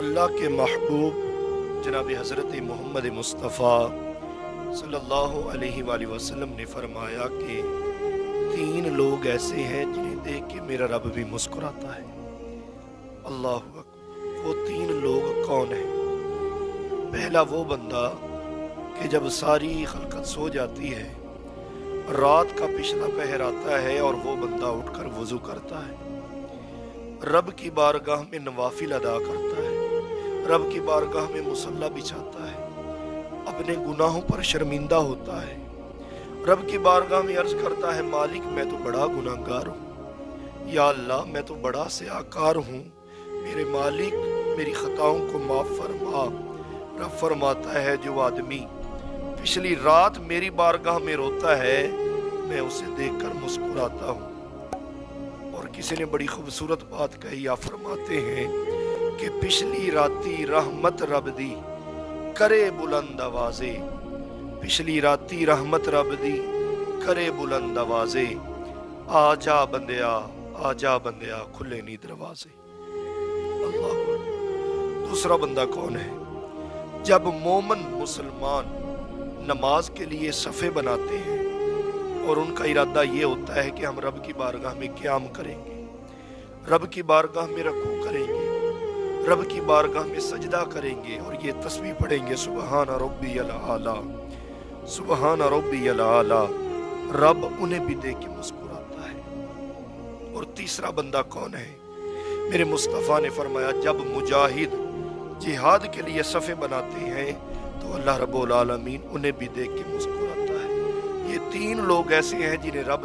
अल्लाह के महबूब जनाब हज़रत मोहम्मद मुस्तफ़ा सल्लल्लाहु अलैहि वसल्लम ने फरमाया कि 3 लोग ऐसे हैं जिन्हें देख के मेरा रब भी मुस्कुराता है। अल्लाह अकबर। वो 3 लोग कौन हैं? पहला वो बंदा कि जब सारी खलकत सो जाती है, रात का पिछला पहर आता है और वो बंदा उठकर वज़ू करता है, रब की बारगाह में नवाफिल अदा करता है, रब की बारगाह में मुसल्ला बिछाता है, अपने गुनाहों पर शर्मिंदा होता है, रब की बारगाह में अर्ज करता है, मालिक मैं तो बड़ा गुनाहगार हूँ, या अल्लाह मैं तो बड़ा सियाकार हूँ, मेरे मालिक मेरी खताओं को माफ़ फरमा। रब फरमाता है जो आदमी पिछली रात मेरी बारगाह में रोता है, मैं उसे देखकर मुस्कुराता हूँ। और किसी ने बड़ी खूबसूरत बात कही, या फरमाते हैं कि पिछली राती रहमत रब दी करे बुलंद आवाज़े, पिछली राती रहमत रब दी करे बुलंद आवाज़े, आजा बंदिया खुले नी दरवाजे। अल्लाह। दूसरा बंदा कौन है? जब मोमन मुसलमान नमाज के लिए सफ़े बनाते हैं और उनका इरादा ये होता है कि हम रब की बारगाह में क़याम करेंगे, रब की बारगाह में रुकू करेंगे, रब की बारगाह में सजदा करेंगे और ये तस्बीह पढ़ेंगे, सुबहान रब्बियल आला, सुबहान रब्बियल आला, रब उन्हें भी देख के मुस्कुराता है। और तीसरा बंदा कौन है? मेरे मुस्तफ़ा ने फरमाया जब मुजाहिद जिहाद के लिए सफ़े बनाते हैं तो अल्लाह रब्बुल आलमीन उन्हें भी देख के मुस्कुराता है। ये 3 लोग ऐसे हैं जिन्हें रब